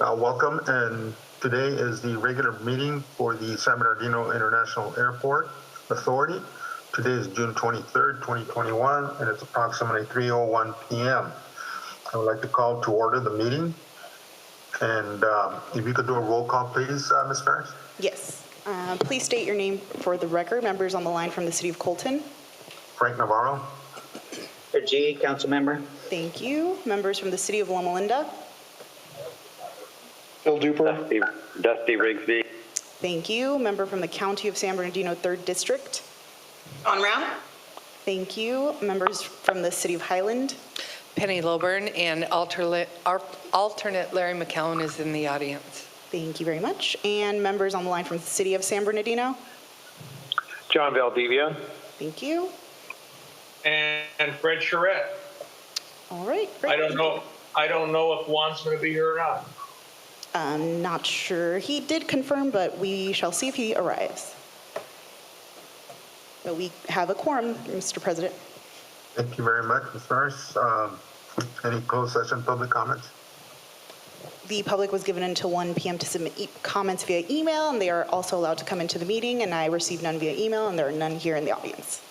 Welcome, and today is the regular meeting for the San Bernardino International Airport Authority. Today is June 23rd, 2021, and it's approximately 3:01 p.m. I would like to call to order the meeting, and if you could do a roll call, please, Ms. Ferris. Yes. Please state your name for the record. Members on the line from the City of Colton. Frank Navarro. G, council member. Thank you. Members from the City of Loma Linda. Phil Duper. Dusty Rigsby. Thank you. Member from the County of San Bernardino, 3rd District. On round. Thank you. Members from the City of Highland. Penny Loburn, and alternate Larry McCowan is in the audience. Thank you very much. And members on the line from the City of San Bernardino. John Valdivia. Thank you. And Fred Charette. All right. Great. I don't know if Juan's going to be here or not. I'm not sure. He did confirm, but we shall see if he arrives. But we have a quorum, Mr. President. Thank you very much, Ms. Ferris. Any closed session public comments? The public was given until 1 p.m. to submit comments via email, and they are also allowed to come into the meeting, and I received none via email, and there are none here in the audience.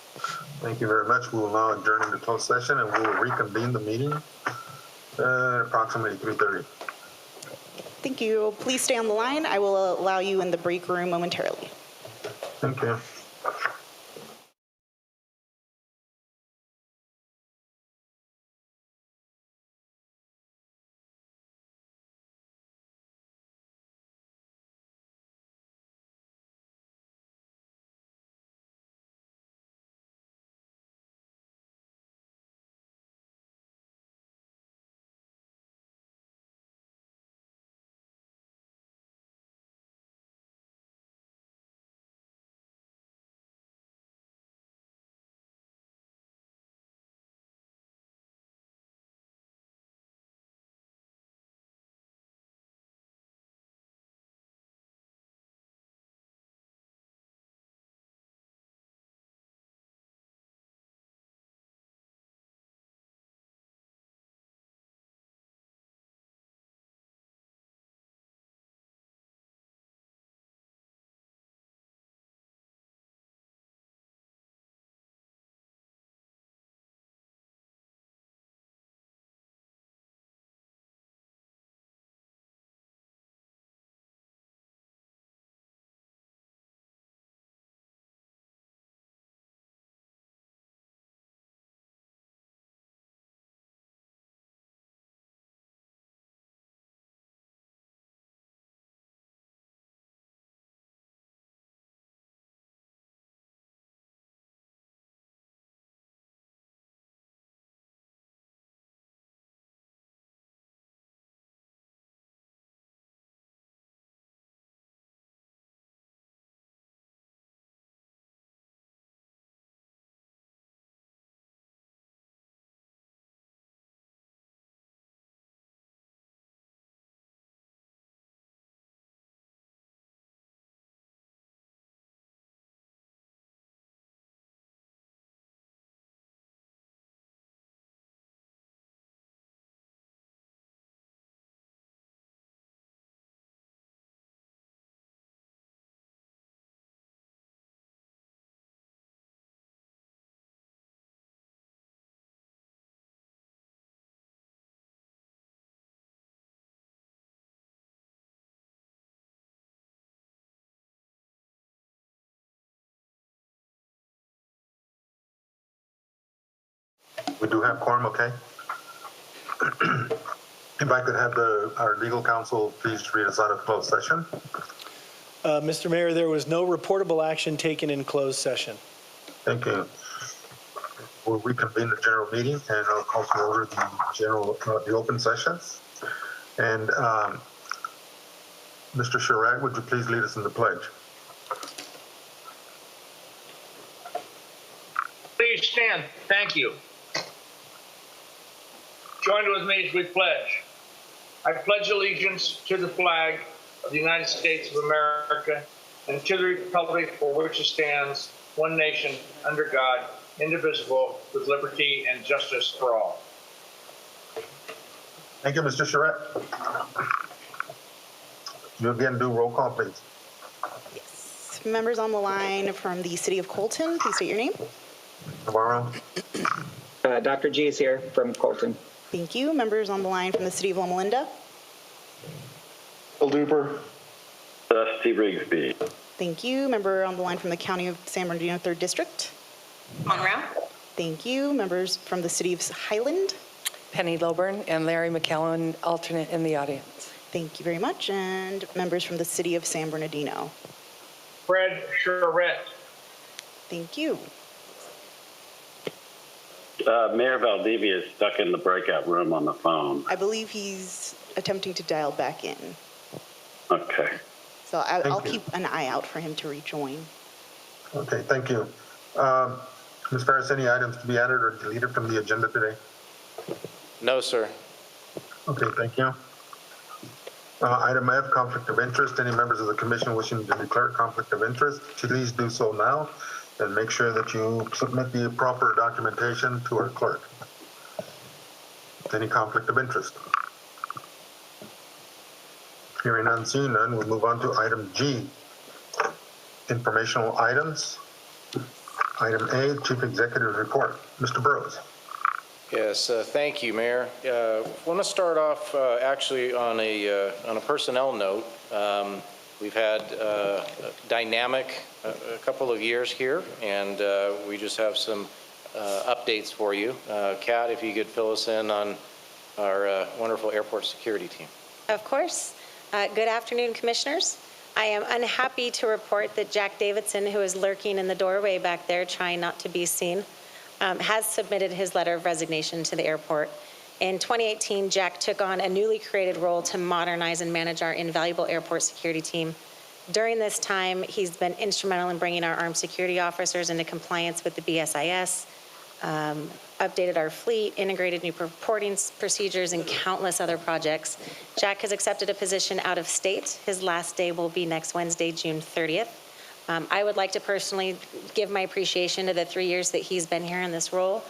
Thank you very much. We will now adjourn into closed session, and we will reconvene the meeting at approximately 3:30. Thank you. Please stay on the line. I will allow you in the break room momentarily. Thank you. We do have quorum, okay? If I could have our legal counsel please read us out of closed session. Mr. Mayor, there was no reportable action taken in closed session. Thank you. We'll reconvene the general meeting, and I'll call to order the open session. And Mr. Charette, would you please lead us in the pledge? Please stand. Thank you. Join with me as we pledge. I pledge allegiance to the flag of the United States of America and to the republic for which it stands, one nation, under God, indivisible, with liberty and justice for all. Thank you, Mr. Charette. You again do roll call, please. Yes. Members on the line from the City of Colton, please state your name. Navarro, Dr. G is here from Colton. Thank you. Members on the line from the City of Loma Linda. Bill Duper. Dusty Rigsby. Thank you. Member on the line from the County of San Bernardino, 3rd District. Monroe. Thank you. Members from the City of Highland. Penny Lilburn and Larry McCallum, alternate in the audience. Thank you very much. And members from the City of San Bernardino. Fred Charette. Thank you. Mayor Valdivia is stuck in the breakout room on the phone. I believe he's attempting to dial back in. Okay. So I'll you. keep an eye out for him to rejoin. okay, thank you. Ms. Ferris, any items to be added or deleted from the agenda today? No, sir. Okay, thank you. Item F, conflict of interest. Any members of the commission wishing to declare conflict of interest, please do so now, and make sure that you submit the proper documentation to our clerk. Any conflict of interest? Hearing none, seeing none, we'll move on to item G, informational items. Item A, Chief Executive Report. Mr. Burrows. Yes, thank you, Mayor. I want to start off actually on a personnel note. We've had a dynamic a couple of years here, and we just have some updates for you. Kat, if you could fill us in on our wonderful airport security team. Of course. Good afternoon, Commissioners. I am unhappy to report that Jack Davidson, who is lurking in the doorway back there trying not to be seen, has submitted his letter of resignation to the airport. In 2018, Jack took on a newly created role to modernize and manage our invaluable airport security team. During this time, he's been instrumental in bringing our armed security officers into compliance with the BSIS, updated our fleet, integrated new reporting procedures, and countless other projects. Jack has accepted a position out of state. His last day will be next Wednesday, June 30th. I would like to personally give my appreciation to the 3 years that he's been here in this role.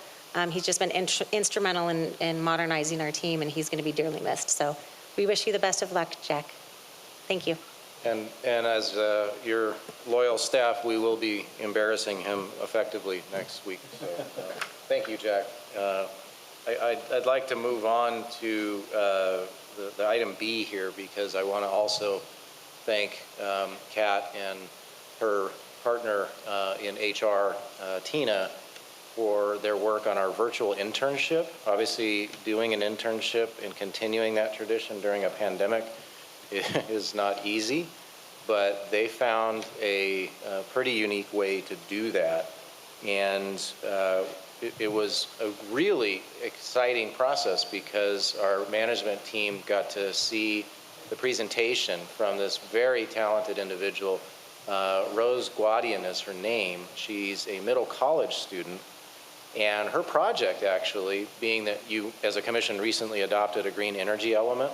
He's just been instrumental in modernizing our team, and he's going to be dearly missed. So we wish you the best of luck, Jack. Thank you. And as your loyal staff, we will be embarrassing him effectively next week. So thank you, Jack. I'd like to move on to the item B here, because I want to also thank Kat and her partner in HR, Tina, for their work on our virtual internship. Obviously, doing an internship and continuing that tradition during a pandemic is not easy, but they found a pretty unique way to do that. And it was a really exciting process, because our management team got to see the presentation from this very talented individual. Rose Guadian is her name. She's a middle college student. And her project, actually, being that you, as a commission, recently adopted a green energy element,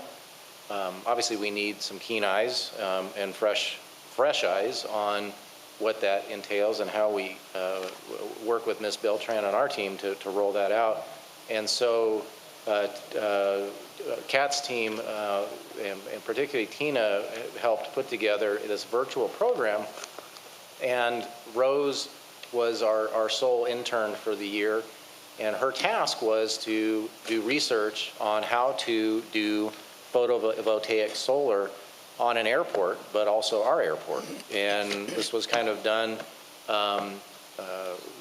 obviously we need some keen eyes and fresh eyes on what that entails and how we work with Ms. Beltran on our team to roll that out. And so Kat's team, and particularly Tina, helped put together this virtual program. And Rose was our sole intern for the year. And her task was to do research on how to do photovoltaic solar on an airport, but also our airport. And this was kind of done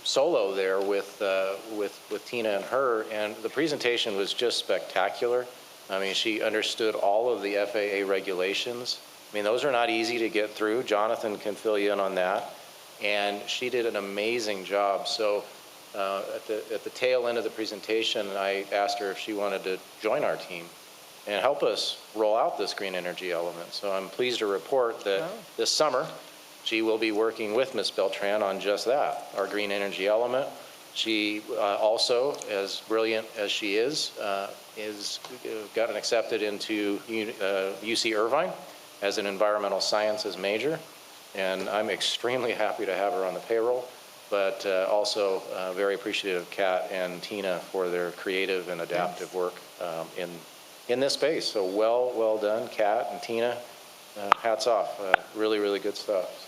solo there with Tina and her, and the presentation was just spectacular. I mean, she understood all of the FAA regulations. I mean, those are not easy to get through. Jonathan can fill you in on that. And she did an amazing job. So at the tail end of the presentation, I asked her if she wanted to join our team and help us roll out this green energy element. So I'm pleased to report that this summer, she will be working with Ms. Beltran on just that, our green energy element. She also, as brilliant as she is gotten accepted into UC Irvine as an environmental sciences major. And I'm extremely happy to have her on the payroll, but also very appreciative of Kat and Tina for their creative and adaptive work in this space. So well done, Kat and Tina. hats off. Really, really good stuff.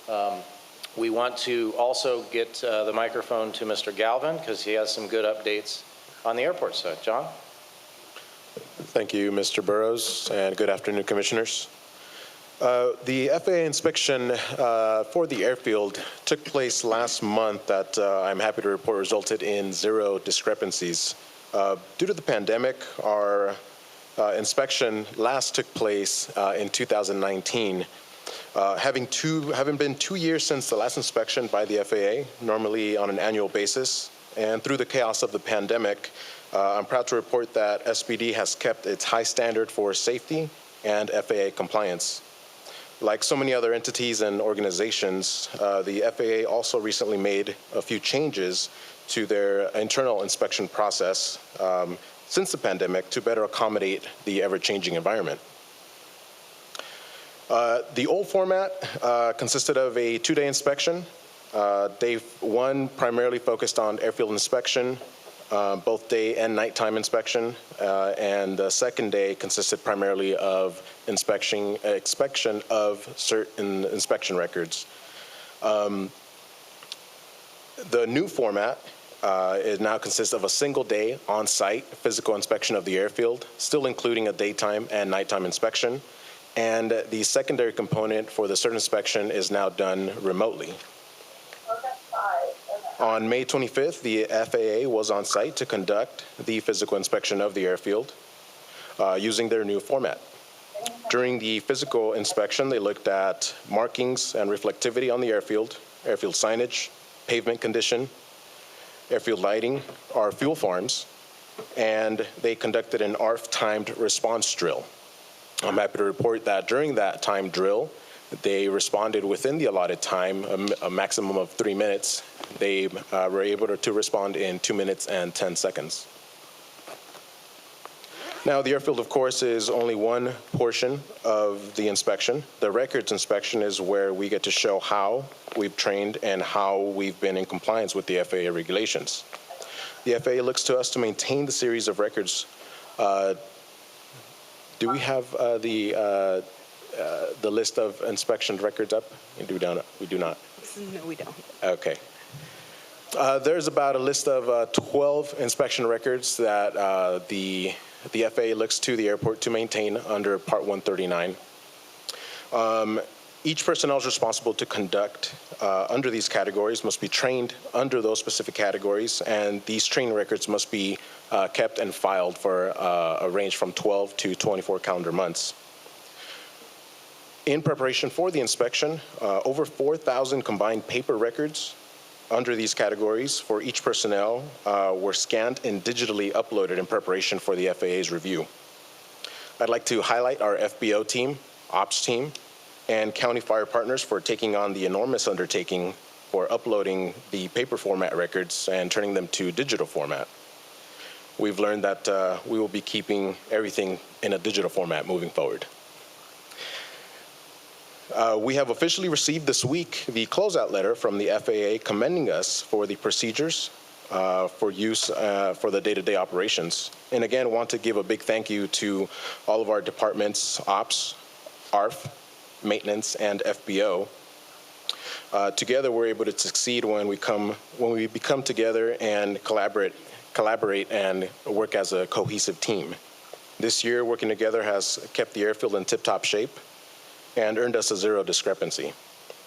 So we want to also get the microphone to Mr. Galvin because he has some good updates on the airport side. John? Thank you, Mr. Burrows, and good afternoon, Commissioners. The FAA inspection for the airfield took place last month that I'm happy to report resulted in 0 discrepancies. Due to the pandemic, our inspection last took place in 2019. Having been 2 years since the last inspection by the FAA, normally on an annual basis, and through the chaos of the pandemic, I'm proud to report that SPD has kept its high standard for safety and FAA compliance. Like so many other entities and organizations, the FAA also recently made a few changes to their internal inspection process since the pandemic to better accommodate the ever-changing environment. The old format consisted of a 2-day inspection. Day 1 primarily focused on airfield inspection, both day and nighttime inspection, and the second day consisted primarily of inspection of certain inspection records. The new format it now consists of a single day on-site physical inspection of the airfield, still including a daytime and nighttime inspection, and the secondary component for the cert inspection is now done remotely. On May 25th, the FAA was on site to conduct the physical inspection of the airfield using their new format. During the physical inspection, they looked at markings and reflectivity on the airfield signage, pavement condition, airfield lighting, our fuel farms, and they conducted an ARF-timed response drill. I'm happy to report that during that timed drill, they responded within the allotted time, a maximum of 3 minutes. They were able to respond in 2 minutes and 10 seconds. Now, the airfield, of course, is only one portion of the inspection. The records inspection is where we get to show how we've trained and how we've been in compliance with the FAA regulations. The FAA looks to us to maintain the series of records. Do we have the list of inspection records up? We do not. No, we don't. Okay. There's about a list of 12 inspection records that the FAA looks to the airport to maintain under Part 139. Each personnel is responsible to conduct under these categories, must be trained under those specific categories, and these training records must be kept and filed for a range from 12 to 24 calendar months. In preparation for the inspection, over 4,000 combined paper records under these categories for each personnel were scanned and digitally uploaded in preparation for the FAA's review. I'd like to highlight our FBO team, ops team, and county fire partners for taking on the enormous undertaking for uploading the paper format records and turning them to digital format. We've learned that we will be keeping everything in a digital format moving forward. We have officially received this week the closeout letter from the FAA commending us for the procedures for use for the day-to-day operations. And again, want to give a big thank you to all of our departments, Ops, ARF, Maintenance, and FBO. Together, we're able to succeed when we become together and collaborate and work as a cohesive team. This year, working together has kept the airfield in tip-top shape and earned us a 0 discrepancy.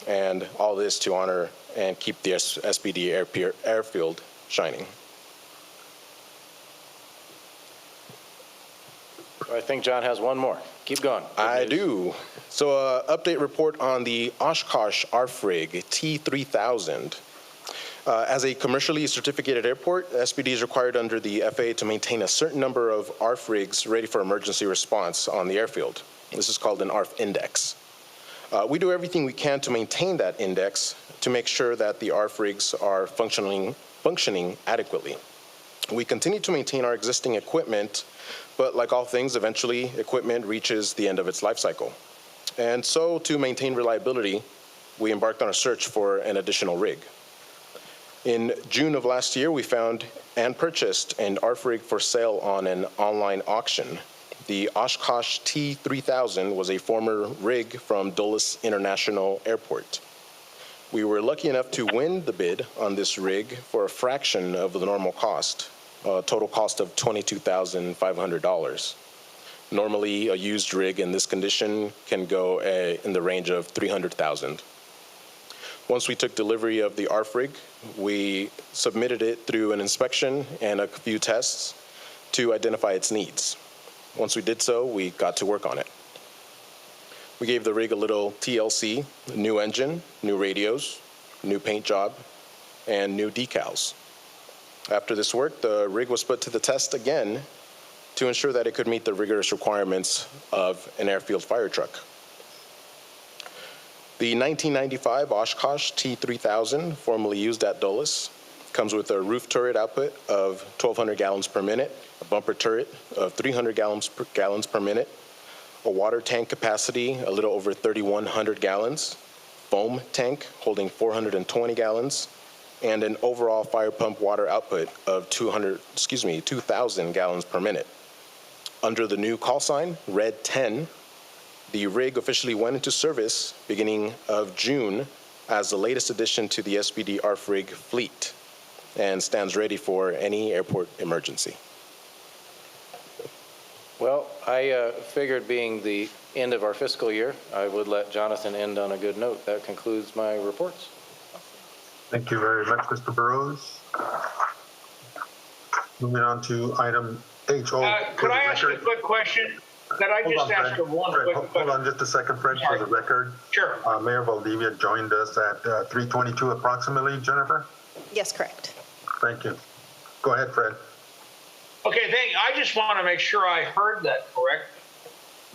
And all this to honor and keep the SPD airfield shining. I think John has one more. Keep going. I do. So update report on the Oshkosh ARF rig T3000. As a commercially certificated airport, SPD is required under the FAA to maintain a certain number of ARF rigs ready for emergency response on the airfield. This is called an ARF index. We do everything we can to maintain that index to make sure that the ARF rigs are functioning adequately. We continue to maintain our existing equipment, but like all things, eventually equipment reaches the end of its life cycle. And so to maintain reliability, we embarked on a search for an additional rig. In June of last year, we found and purchased an ARF rig for sale on an online auction. The Oshkosh T3000 was a former rig from Dulles International Airport. We were lucky enough to win the bid on this rig for a fraction of the normal cost, a total cost of $22,500. Normally, a used rig in this condition can go in the range of $300,000. Once we took delivery of the ARF rig, we submitted it through an inspection and a few tests to identify its needs. Once we did so, we got to work on it. We gave the rig a little TLC, a new engine, new radios, new paint job, and new decals. After this work, the rig was put to the test again to ensure that it could meet the rigorous requirements of an airfield fire truck. The 1995 Oshkosh T3000, formerly used at Dulles, comes with a roof turret output of 1,200 gallons per minute, a bumper turret of 300 gallons per minute, a water tank capacity a little over 3,100 gallons, foam tank holding 420 gallons, and an overall fire pump water output of 2,000 gallons per minute. Under the new call sign, Red 10, the rig officially went into service beginning of June as the latest addition to the SPD ARF rig fleet and stands ready for any airport emergency. Well, I figured being the end of our fiscal year, I would let Jonathan end on a good note. That concludes my reports. Thank you very much, Mr. Burrows. Moving on to item HO. Could I ask a quick question? Could I just ask one quick question? Hold on just a second, Fred, for the record. Sure. Mayor Valdivia joined us at 3:22 approximately. Jennifer? Yes, correct. Thank you. Go ahead, Fred. Okay, I just want to make sure I heard that correct.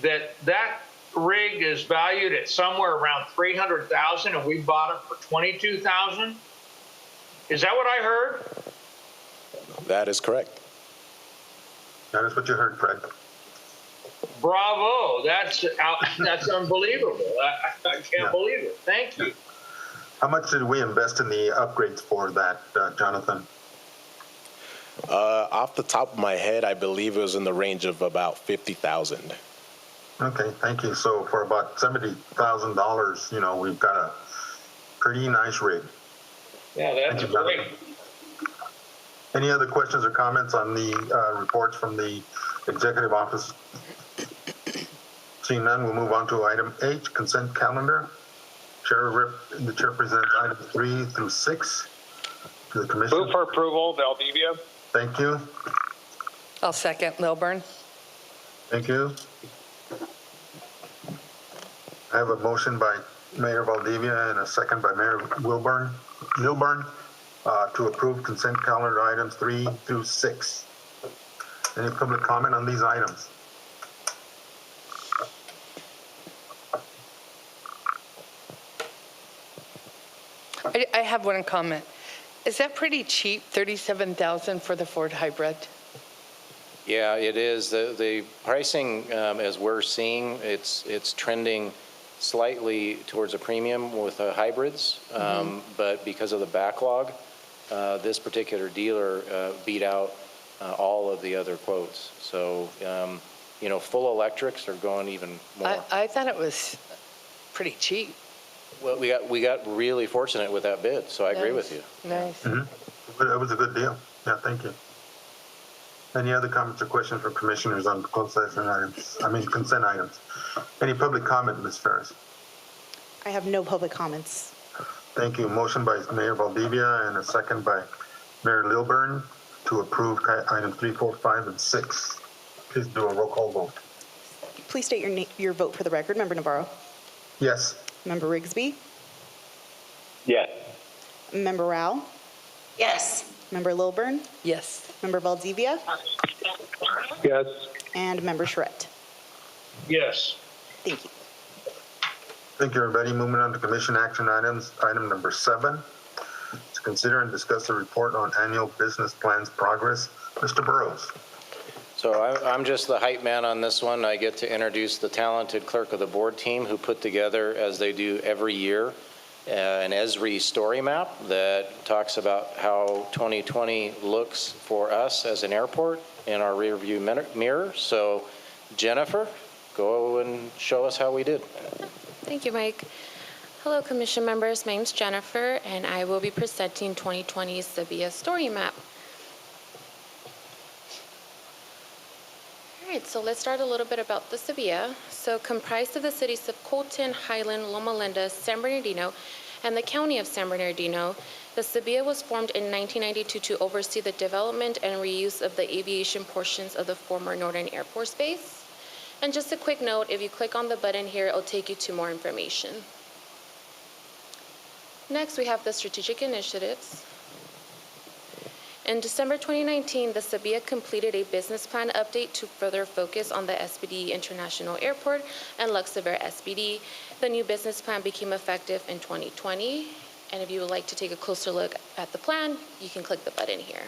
That rig is valued at somewhere around $300,000 and we bought it for $22,000? Is that what I heard? That is correct. That is what you heard, Fred. Bravo, that's unbelievable. I can't believe it. Thank you. How much did we invest in the upgrades for that, Jonathan? Off the top of my head, I believe it was in the range of about $50,000. Okay, thank you. So for about $70,000, we've got a pretty nice rig. Yeah, that's great. Any other questions or comments on the reports from the executive office? Seeing none, we'll move on to item H, consent calendar. The chair presents items 3 through 6 to the commission. Move for approval, Valdivia. Thank you. I'll second, Lilburn. Thank you. I have a motion by Mayor Valdivia and a second by Mayor Milburn to approve consent calendar items 3 through 6. Any public comment on these items? I have one comment. Is that pretty cheap, $37,000 for the Ford Hybrid? Yeah, it is. The pricing, as we're seeing, it's trending slightly towards a premium with hybrids, but because of the backlog, this particular dealer beat out all of the other quotes. So, full electrics are going even more. I thought it was pretty cheap. Well, we got really fortunate with that bid, so I agree with you. Nice. That was a good deal. Yeah, thank you. Any other comments or questions for commissioners on consent items? Any public comment, Ms. Ferris? I have no public comments. Thank you. Motion by Mayor Valdivia and a second by Mayor Lilburn to approve items 3, 4, 5, and 6. Please do a roll call vote. Please state your vote for the record. Member Navarro? Yes. Member Rigsby? Yes. Member Rao? Yes. Member Lilburn? Yes. Member Valdivia? Yes. And Member Charette? Yes. Thank you. Thank you, everybody. Moving on to commission action items. Item number 7, to consider and discuss the report on annual business plans progress. Mr. Burrows. So I'm just the hype man on this one. I get to introduce the talented clerk of the board team who put together, as they do every year, an ESRI story map that talks about how 2020 looks for us as an airport in our rearview mirror. So Jennifer, go and show us how we did. Thank you, Mike. Hello, Commission members. My name's Jennifer, and I will be presenting 2020 SBIAA Story Map. All right, so let's start a little bit about the SBIAA. So comprised of the cities of Colton, Highland, Loma Linda, San Bernardino, and the county of San Bernardino, the SBIAA was formed in 1992 to oversee the development and reuse of the aviation portions of the former Northern Air Force Base. And just a quick note, if you click on the button here, it'll take you to more information. Next, we have the strategic initiatives. In December 2019, the SBIAA completed a business plan update to further focus on the SBD International Airport and Luxembourg SBD. The new business plan became effective in 2020. And if you would like to take a closer look at the plan, you can click the button here.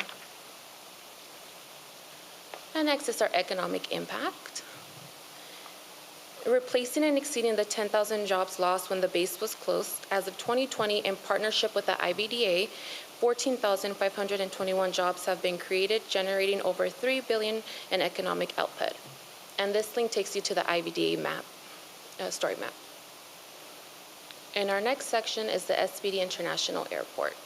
And next is our economic impact. Replacing and exceeding the 10,000 jobs lost when the base was closed, as of 2020, in partnership with the IBDA, 14,521 jobs have been created, generating over $3 billion in economic output. And this link takes you to the IBDA map, story map. And our next section is the SBD International Airport.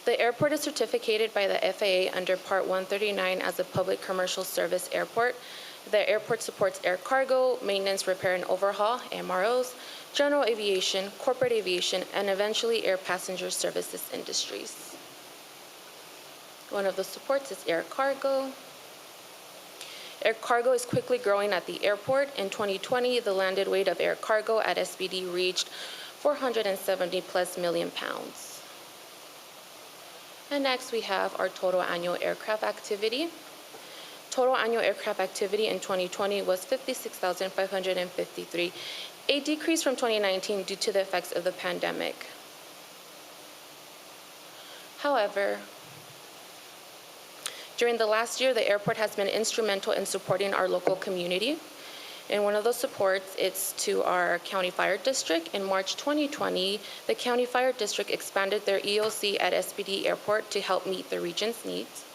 The airport is certificated by the FAA under Part 139 as a public commercial service airport. The airport supports air cargo, maintenance, repair, and overhaul, MROs, general aviation, corporate aviation, and eventually air passenger services industries. One of the supports is air cargo. Air cargo is quickly growing at the airport. In 2020, the landed weight of air cargo at SBD reached 470 plus million pounds. And next we have our total annual aircraft activity. Total annual aircraft activity in 2020 was 56,553, a decrease from 2019 due to the effects of the pandemic. However, during the last year, the airport has been instrumental in supporting our local community. And one of those supports is to our county fire district. In March 2020, the county fire district expanded their EOC at SBD Airport to help meet the region's needs.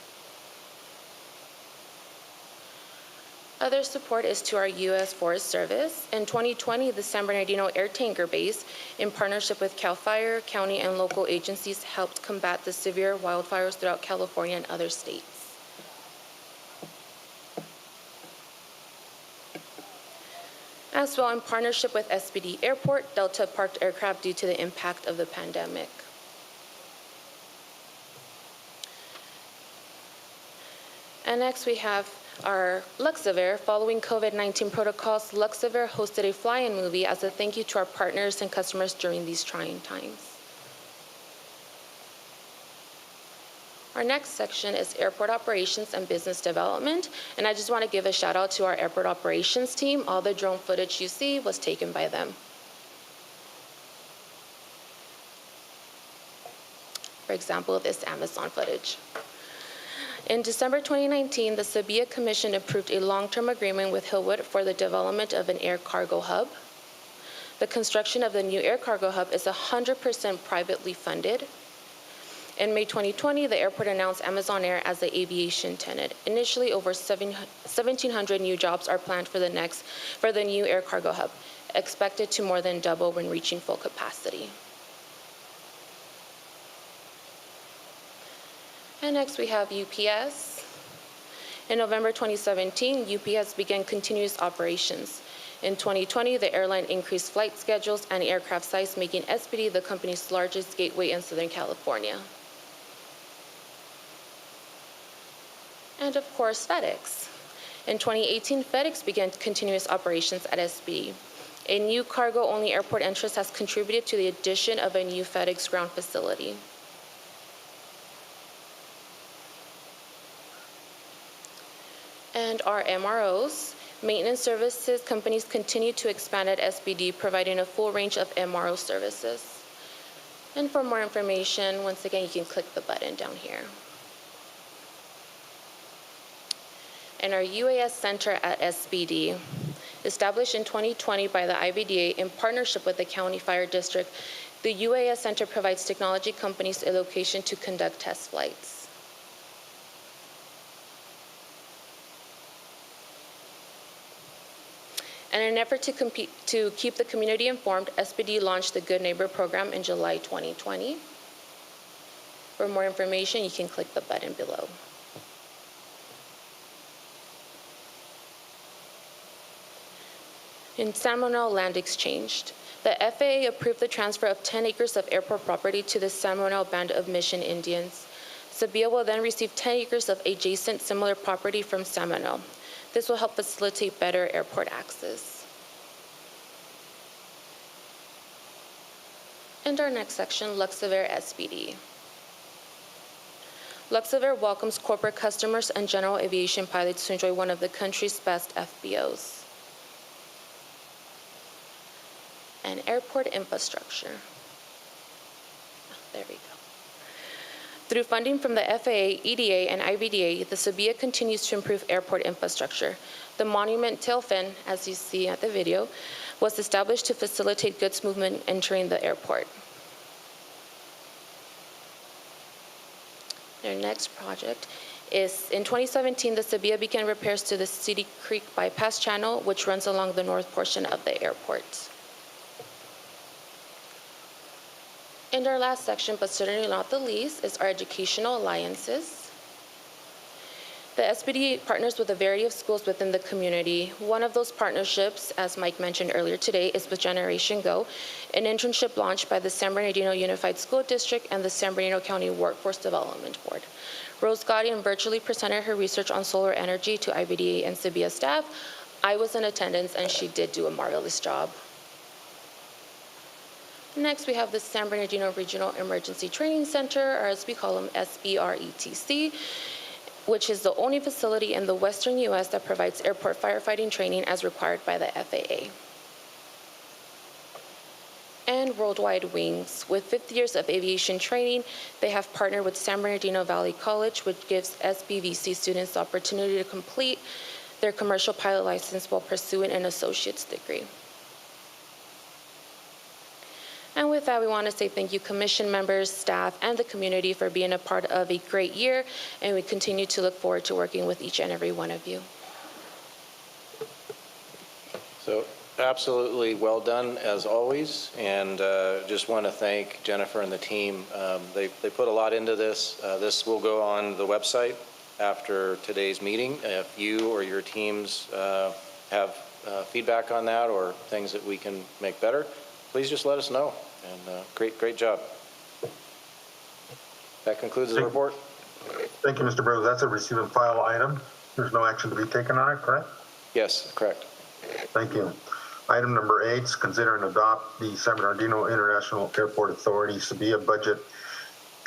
Other support is to our U.S. Forest Service. In 2020, the San Bernardino Air Tanker Base, in partnership with CAL FIRE, county and local agencies, helped combat the severe wildfires throughout California and other states. As well, in partnership with SBD Airport, Delta parked aircraft due to the impact of the pandemic. And next we have our Luxembourg. Following COVID-19 protocols, Luxembourg hosted a fly-in movie as a thank you to our partners and customers during these trying times. Our next section is airport operations and business development, and I just want to give a shout out to our airport operations team. All the drone footage you see was taken by them. For example, this Amazon footage. In December 2019, the SBIAA Commission approved a long-term agreement with Hillwood for the development of an air cargo hub. The construction of the new air cargo hub is 100% privately funded. In May 2020, the airport announced Amazon Air as the aviation tenant. Initially, over 1,700 new jobs are planned for the new air cargo hub, expected to more than double when reaching full capacity. And next we have UPS. In November 2017, UPS began continuous operations. In 2020, the airline increased flight schedules and aircraft size, making SBD the company's largest gateway in Southern California. And of course, FedEx. In 2018, FedEx began continuous operations at SBD. A new cargo-only airport entrance has contributed to the addition of a new FedEx ground facility. And our MROs. Maintenance services companies continue to expand at SBD, providing a full range of MRO services. And for more information, once again, you can click the button down here. And our UAS Center at SBD, established in 2020 by the IBDA in partnership with the County Fire District, the UAS Center provides technology companies a location to conduct test flights. In an effort to keep the community informed, SPD launched the Good Neighbor program in July 2020. For more information, you can click the button below. In San Manuel Land Exchange, the FAA approved the transfer of 10 acres of airport property to the San Manuel Band of Mission Indians. SBIAA will then receive 10 acres of adjacent similar property from San Manuel. This will help facilitate better airport access. And our next section, Luxair SPD. Luxair welcomes corporate customers and general aviation pilots to enjoy one of the country's best FBOs. And airport infrastructure. There we go. Through funding from the FAA, EDA, and IBDA, the SBIAA continues to improve airport infrastructure. The monument tail fin, as you see at the video, was established to facilitate goods movement entering the airport. Their next project is, in 2017, the SBIAA began repairs to the City Creek Bypass Channel, which runs along the north portion of the airport. And our last section, but certainly not the least, is our educational alliances. The SPD partners with a variety of schools within the community. One of those partnerships, as Mike mentioned earlier today, is with Generation Go, an internship launched by the San Bernardino Unified School District and the San Bernardino County Workforce Development Board. Rose Gaudian virtually presented her research on solar energy to IBDA and SBIAA staff. I was in attendance, and she did do a marvelous job. Next, we have the San Bernardino Regional Emergency Training Center, or as we call them, SBRETC, which is the only facility in the Western U.S. that provides airport firefighting training as required by the FAA. And Worldwide Wings. With 50 years of aviation training, they have partnered with San Bernardino Valley College, which gives SBVC students the opportunity to complete their commercial pilot license while pursuing an associate's degree. And with that, we want to say thank you, commission members, staff, and the community for being a part of a great year, and we continue to look forward to working with each and every one of you. So absolutely well done, as always, and just want to thank Jennifer and the team. They put a lot into this. This will go on the website after today's meeting. If you or your teams have feedback on that or things that we can make better, please just let us know. And great job. That concludes the report. Thank you, Mr. Burrows. That's a receive and file item. There's no action to be taken on it, correct? Yes, correct. Thank you. Item number 8 is consider and adopt the San Bernardino International Airport Authority SBIAA budget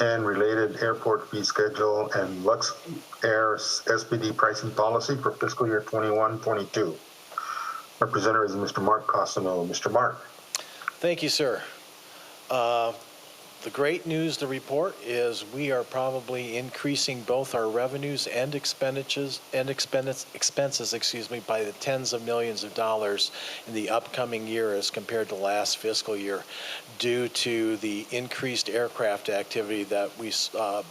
and related airport fee schedule and Luxair SPD pricing policy for fiscal year 21-22. Our presenter is Mr. Mark Cosimo. Mr. Mark. Thank you, sir. The great news to report is we are probably increasing both our revenues and expenses, by the tens of millions of dollars in the upcoming year as compared to last fiscal year, due to the increased aircraft activity that we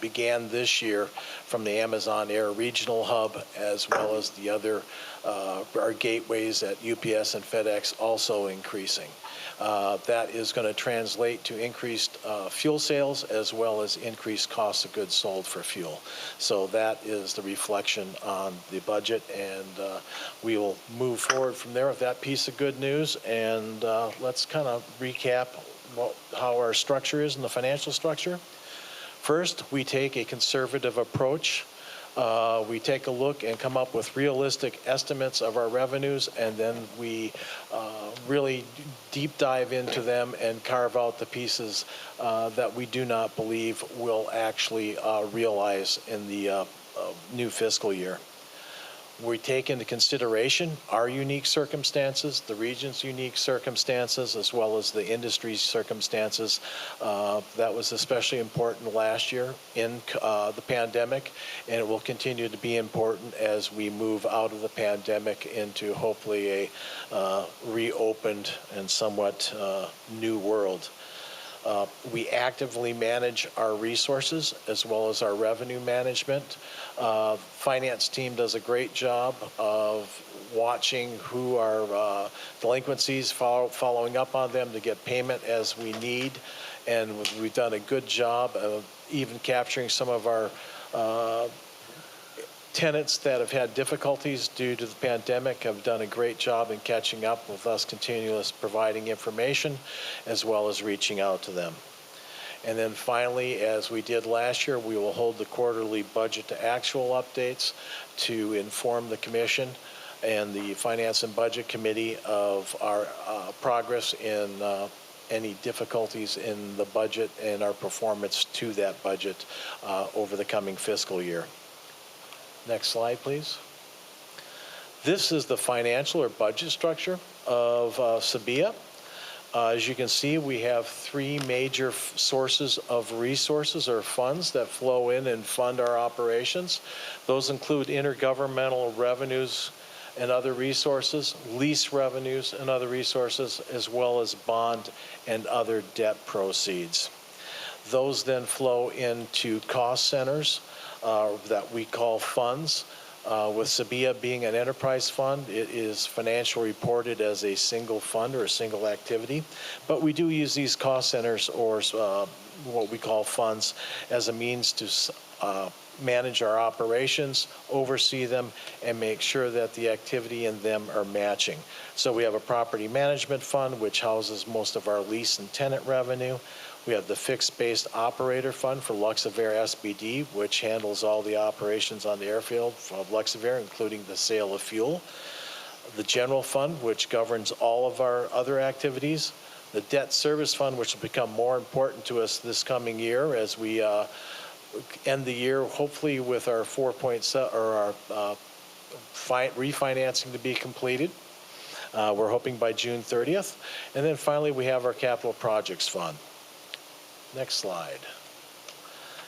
began this year from the Amazon Air Regional Hub, as well as the other our gateways at UPS and FedEx also increasing. That is going to translate to increased fuel sales as well as increased costs of goods sold for fuel. So that is the reflection on the budget, and we will move forward from there with that piece of good news. And let's kind of recap how our structure is in the financial structure. First, we take a conservative approach. We take a look and come up with realistic estimates of our revenues, and then we really deep dive into them and carve out the pieces that we do not believe will actually realize in the new fiscal year. We take into consideration our unique circumstances, the region's unique circumstances, as well as the industry's circumstances. That was especially important last year in the pandemic, and it will continue to be important as we move out of the pandemic into hopefully a reopened and somewhat new world. We actively manage our resources as well as our revenue management. Finance team does a great job of watching who are delinquencies, following up on them to get payment as we need. And we've done a good job of even capturing some of our tenants that have had difficulties due to the pandemic. Have done a great job in catching up with us, continuous providing information as well as reaching out to them. And then finally, as we did last year, we will hold the quarterly budget to actual updates to inform the commission and the Finance and Budget Committee of our progress in any difficulties in the budget and our performance to that budget over the coming fiscal year. Next slide, please. This is the financial or budget structure of SBIAA. As you can see, we have three major sources of resources or funds that flow in and fund our operations. Those include intergovernmental revenues and other resources, lease revenues and other resources, as well as bond and other debt proceeds. Those then flow into cost centers that we call funds. With SBIAA being an enterprise fund, it is financially reported as a single fund or a single activity. But we do use these cost centers or what we call funds as a means to manage our operations, oversee them, and make sure that the activity in them are matching. So we have a property management fund, which houses most of our lease and tenant revenue. We have the fixed-based operator fund for Luxair SBD, which handles all the operations on the airfield of Luxair, including the sale of fuel. The general fund, which governs all of our other activities. The debt service fund, which will become more important to us this coming year as we end the year, hopefully with our 4.7 or our refinancing to be completed. We're hoping by June 30th. And then finally, we have our capital projects fund. Next slide.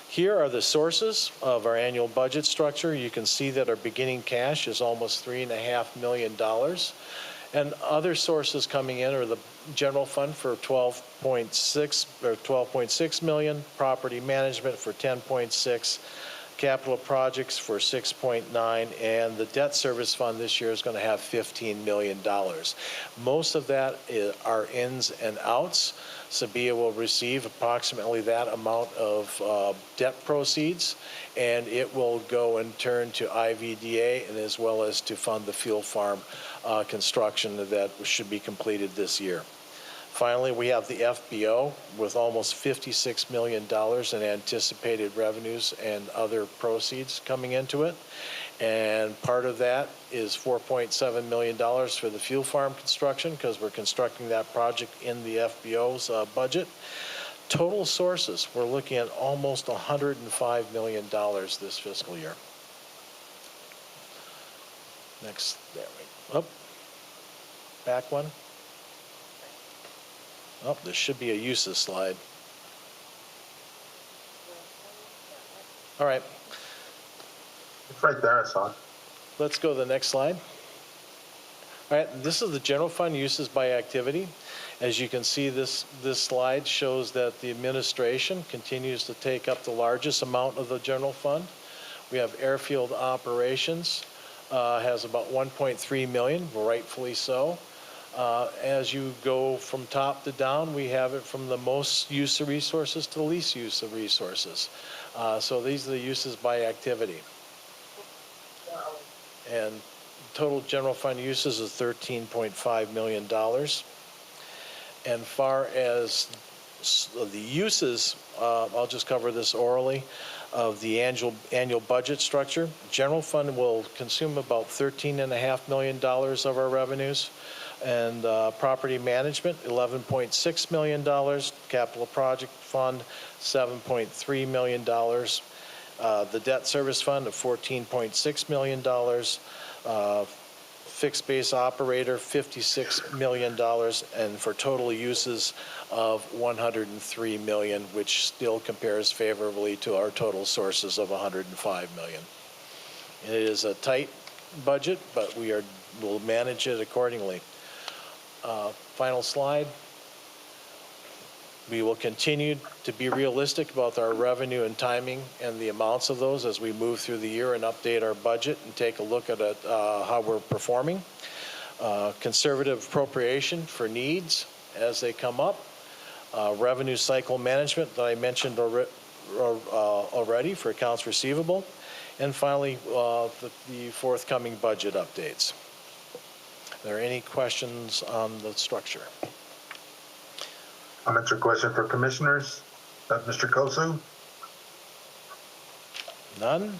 Here are the sources of our annual budget structure. You can see that our beginning cash is almost $3.5 million. And other sources coming in are the general fund for 12.6 million, property management for 10.6, capital projects for 6.9, and the debt service fund this year is going to have $15 million. Most of that are ins and outs. SBIAA will receive approximately that amount of debt proceeds, and it will go and turn to IVDA and as well as to fund the fuel farm construction that should be completed this year. Finally, we have the FBO with almost $56 million in anticipated revenues and other proceeds coming into it. And part of that is $4.7 million for the fuel farm construction because we're constructing that project in the FBO's budget. Total sources, we're looking at almost $105 million this fiscal year. Next, there we go. Oh, back one. Oh, there should be a uses slide. All right. It's right there, I saw it. Let's go to the next slide. All right, this is the general fund uses by activity. As you can see, this slide shows that the administration continues to take up the largest amount of the general fund. We have airfield operations, has about 1.3 million, rightfully so. As you go from top to down, we have it from the most use of resources to the least use of resources. So these are the uses by activity. And total general fund uses is $13.5 million. And far as the uses, I'll just cover this orally, of the annual budget structure. General fund will consume about $13.5 million of our revenues. And property management, $11.6 million. Capital project fund, $7.3 million. The debt service fund of $14.6 million. Fixed base operator, $56 million. And for total uses of $103 million, which still compares favorably to our total sources of $105 million. It is a tight budget, but we'll manage it accordingly. Final slide. We will continue to be realistic about our revenue and timing and the amounts of those as we move through the year and update our budget and take a look at how we're performing. Conservative appropriation for needs as they come up. Revenue cycle management that I mentioned already for accounts receivable. And finally, the forthcoming budget updates. Are there any questions on the structure? Comments or question for commissioners? Mr. Kosu? None?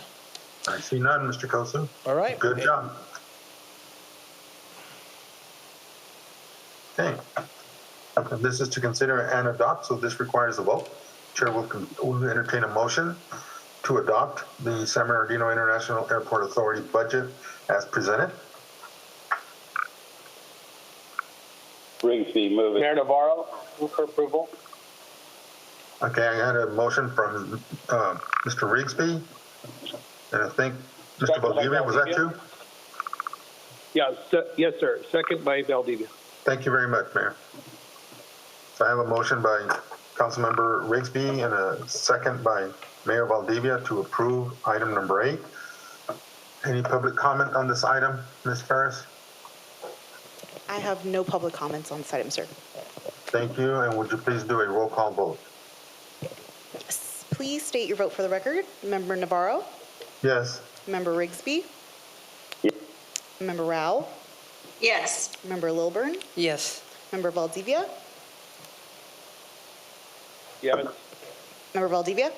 I see none, Mr. Kosu. All right. Good job. Okay. This is to consider and adopt, so this requires a vote. Chair will entertain a motion to adopt the San Bernardino International Airport Authority budget as presented. Rigsby, move it. Mayor Navarro, move for approval. Okay, I had a motion from Mr. Rigsby, and I think Mr. Valdivia, was that you? Yes, sir. Second by Valdivia. Thank you very much, Mayor. So I have a motion by Councilmember Rigsby and a second by Mayor Valdivia to approve item number 8. Any public comment on this item, Ms. Ferris? I have no public comments on this item, sir. Thank you, and would you please do a roll call vote? Yes. Please state your vote for the record. Member Navarro? Yes. Member Rigsby? Yes. Member Rao? Yes. Member Lilburn? Yes. Member Valdivia? Yes. Member Valdivia?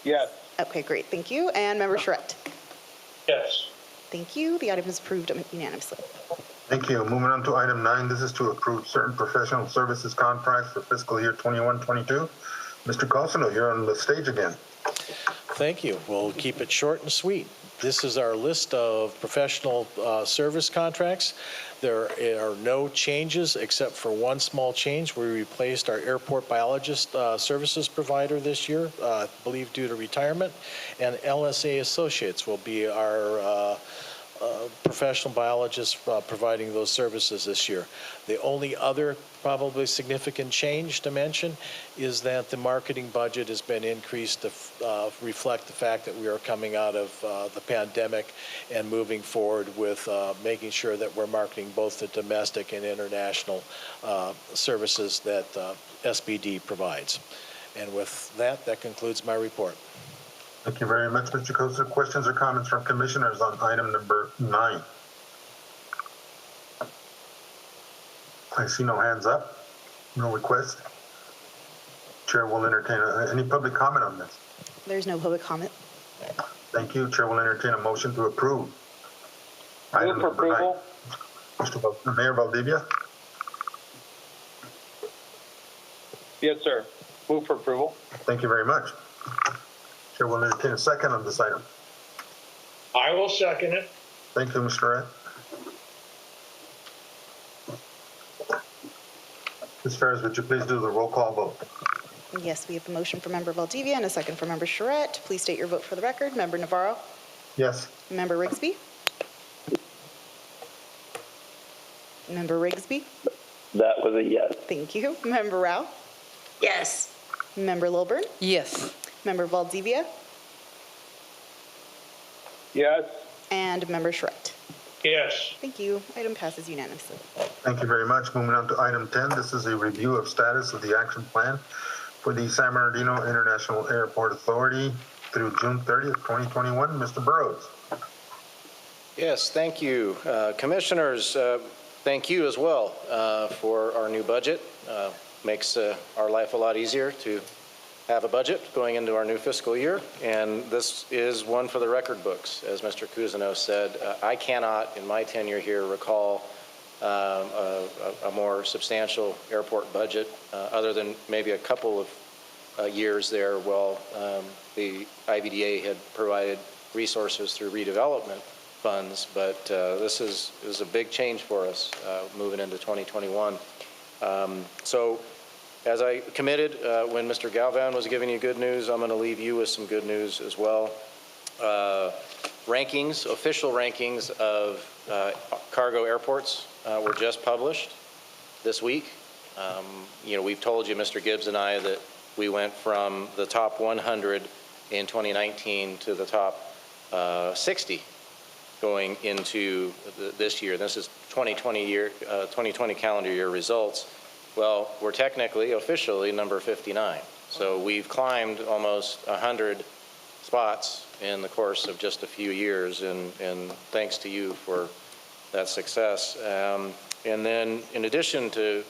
Yes. Okay, great. Thank you. And Member Charette? Yes. Thank you. The item is approved unanimously. Thank you. Moving on to item 9, this is to approve certain professional services contracts for fiscal year 21-22. Mr. Cosino, you're on the stage again. Thank you. We'll keep it short and sweet. This is our list of professional service contracts. There are no changes except for one small change. We replaced our airport biologist services provider this year, I believe due to retirement, and LSA Associates will be our professional biologists providing those services this year. The only other probably significant change to mention is that the marketing budget has been increased to reflect the fact that we are coming out of the pandemic and moving forward with making sure that we're marketing both the domestic and international services that SBD provides. And with that, that concludes my report. Thank you very much, Mr. Kosa. Questions or comments from commissioners on item number 9? I see no hands up, no request. Chair will entertain any public comment on this. There's no public comment. Thank you. Chair will entertain a motion to approve. Move for approval. Mr. Mayor Valdivia? Yes, sir. Move for approval. Thank you very much. Chair will entertain a second on this item. I will second it. Thank you, Mr. Ed. Ms. Ferris, would you please do the roll call vote? Yes, we have a motion for Member Valdivia and a second for Member Charette. Please state your vote for the record. Member Navarro? Yes. Member Rigsby? Member Rigsby? That was a yes. Thank you. Member Rao? Yes. Member Lilburn? Yes. Member Valdivia? Yes. And Member Charette? Yes. Thank you. Item passes unanimously. Thank you very much. Moving on to item 10, this is a review of status of the action plan for the San Bernardino International Airport Authority through June 30th, 2021. Mr. Burrows. Yes, thank you. Commissioners, thank you as well for our new budget. Makes our life a lot easier to have a budget going into our new fiscal year, and this is one for the record books. As Mr. Cousineau said, I cannot, in my tenure here, recall a more substantial airport budget, other than maybe a couple of years there while the IVDA had provided resources through redevelopment funds, but this is a big change for us moving into 2021. So as I committed when Mr. Galvan was giving you good news, I'm going to leave you with some good news as well. Rankings, official rankings of cargo airports were just published this week. We've told you, Mr. Gibbs and I, that we went from the top 100 in 2019 to the top 60 going into this year. This is 2020 calendar year results. Well, we're technically, officially, number 59. So we've climbed almost 100 spots in the course of just a few years, and thanks to you for that success. And then in addition to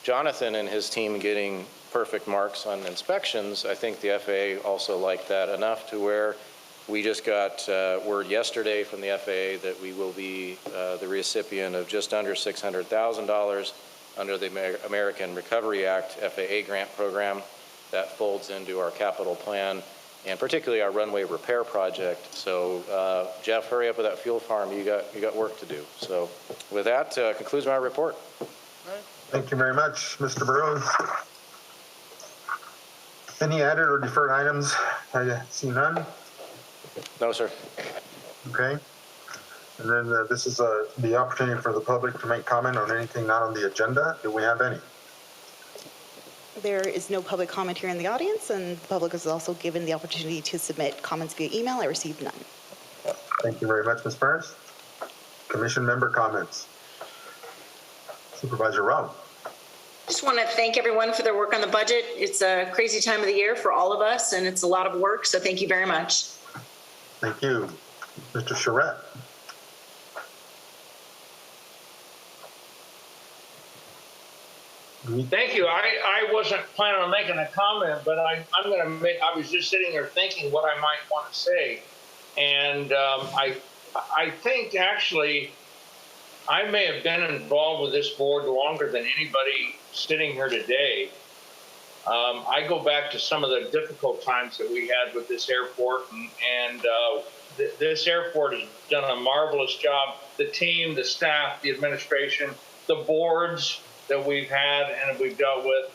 Jonathan and his team getting perfect marks on inspections, I think the FAA also liked that enough to where we just got word yesterday from the FAA that we will be the recipient of just under $600,000 under the American Recovery Act FAA grant program. That folds into our capital plan, and particularly our runway repair project. So Jeff, hurry up with that fuel farm. You got work to do. So with that, concludes my report. Thank you very much, Mr. Burrows. Any added or deferred items? I see none. No, sir. Okay. And then this is the opportunity for the public to make comment on anything not on the agenda. Do we have any? There is no public comment here in the audience, and the public is also given the opportunity to submit comments via email. I received none. Thank you very much, Ms. Burns. Commission member comments. Supervisor Rao. Just want to thank everyone for their work on the budget. It's a crazy time of the year for all of us, and it's a lot of work, so thank you very much. Thank you. Mr. Charette. Thank you. I wasn't planning on making a comment, but I'm going to make, I was just sitting there thinking what I might want to say. And I think actually I may have been involved with this board longer than anybody sitting here today. I go back to some of the difficult times that we had with this airport, and this airport has done a marvelous job. The team, the staff, the administration, the boards that we've had and we've dealt with,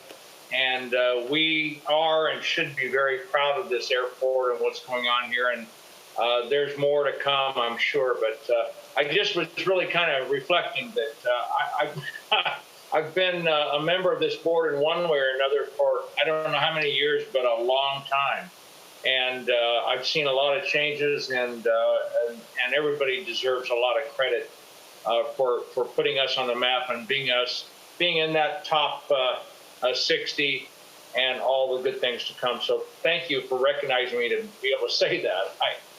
and we are and should be very proud of this airport and what's going on here. And there's more to come, I'm sure. But I just was really kind of reflecting that I've been a member of this board in one way or another for I don't know how many years, but a long time. And I've seen a lot of changes, and everybody deserves a lot of credit for putting us on the map and being in that top 60 and all the good things to come. So thank you for recognizing me to be able to say that.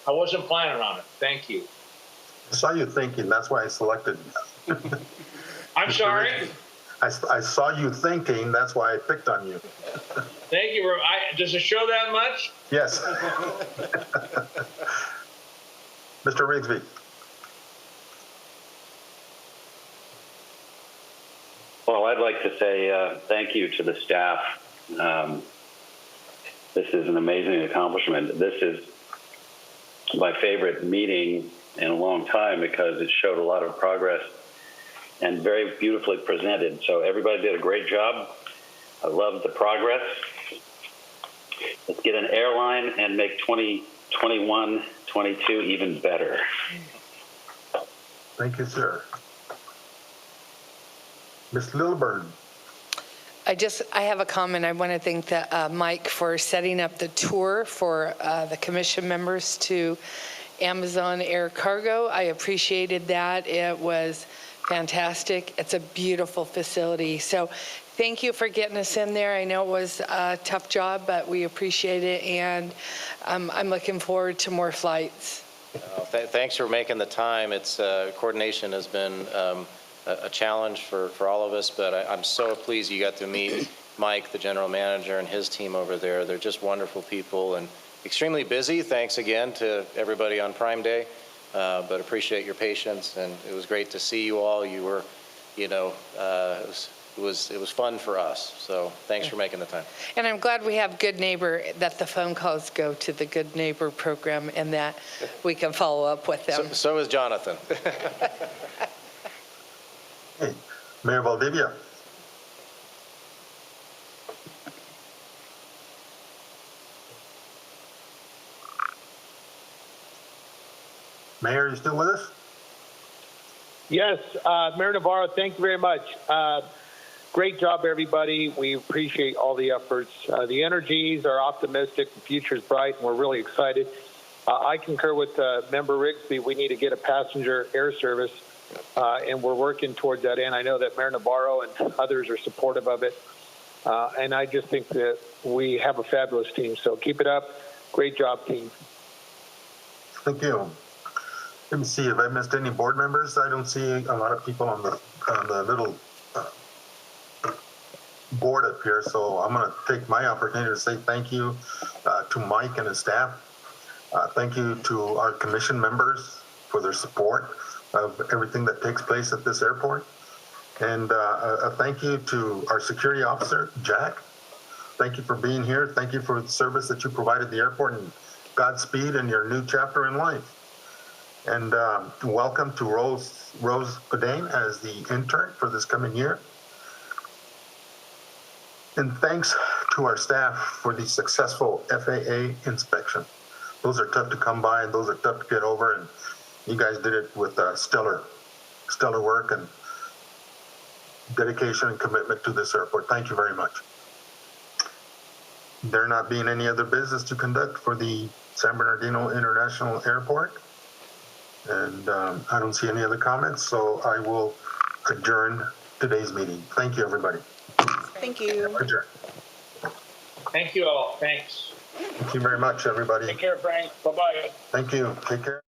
I wasn't planning on it. Thank you. I saw you thinking. That's why I selected you. I'm sorry? I saw you thinking. That's why I picked on you. Thank you. Does it show that much? Yes. Mr. Rigsby. Well, I'd like to say thank you to the staff. This is an amazing accomplishment. This is my favorite meeting in a long time because it showed a lot of progress and very beautifully presented. So everybody did a great job. I love the progress. Let's get an airline and make 2021, 22 even better. Thank you, sir. Ms. Lilburn. I have a comment. I want to thank Mike for setting up the tour for the commission members to Amazon Air Cargo. I appreciated that. It was fantastic. It's a beautiful facility. So thank you for getting us in there. I know it was a tough job, but we appreciate it, and I'm looking forward to more flights. Thanks for making the time. It's coordination has been a challenge for all of us, but I'm so pleased you got to meet Mike, the general manager, and his team over there. They're just wonderful people and extremely busy. Thanks again to everybody on Prime Day, but appreciate your patience, and it was great to see you all. You were, it was fun for us, so thanks for making the time. And I'm glad we have Good Neighbor, that the phone calls go to the Good Neighbor program and that we can follow up with them. So is Jonathan. Hey, Mayor Valdivia. Mayor, are you still with us? Yes, Mayor Navarro, thank you very much. Great job, everybody. We appreciate all the efforts. The energies are optimistic. The future is bright, and we're really excited. I concur with Member Rigsby. We need to get a passenger air service, and we're working towards that end. I know that Mayor Navarro and others are supportive of it, and I just think that we have a fabulous team. So keep it up. Great job, team. Thank you. Let me see if I missed any board members. I don't see a lot of people on the little board up here, so I'm going to take my opportunity to say thank you to Mike and his staff. Thank you to our commission members for their support of everything that takes place at this airport. And a thank you to our security officer, Jack. Thank you for being here. Thank you for the service that you provided the airport, and Godspeed in your new chapter in life. And welcome to Rose Godin as the intern for this coming year. And thanks to our staff for the successful FAA inspection. Those are tough to come by, and those are tough to get over, and you guys did it with stellar work and dedication and commitment to this airport. Thank you very much. There not being any other business to conduct for the San Bernardino International Airport, and I don't see any other comments, so I will adjourn today's meeting. Thank you, everybody. Thank you. Adjourn. Thank you all. Thanks. Thank you very much, everybody. Take care, Frank. Bye-bye. Thank you. Take care.